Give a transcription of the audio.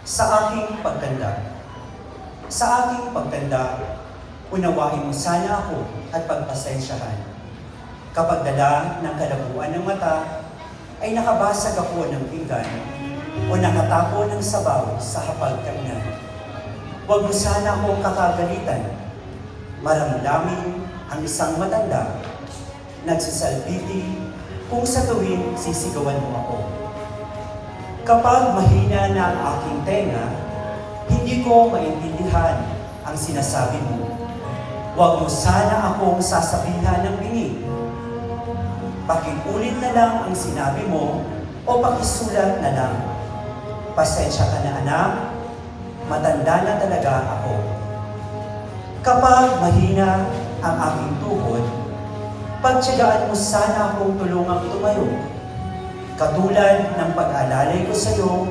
Sa aking pagtanda. Sa aking pagtanda, unawain mo sana ako at pagpasensyahan. Kapag dala ng kalabuan ng mata, ay nakabasag ako ng pinggan o nakatapo ng sabaw sa hapagkainan. Huwag mo sana akong kakagalitan. Maramdamin ang isang matanda, nagsasalbiti kung sa tuwing sisigawan mo ako. Kapag mahina na ang aking tenga, hindi ko maintindihan ang sinasabi mo. Huwag mo sana akong sasabihan ng bingi. Pakiulit na lang ang sinabi mo o pakisulat na lang. Pasensya ka na anak, matanda na talaga ako. Kapag mahina ang aking tuhod, pagtiyagaan mo sana akong tulungang tumayo. Katulad ng pag-alalay ko sa iyo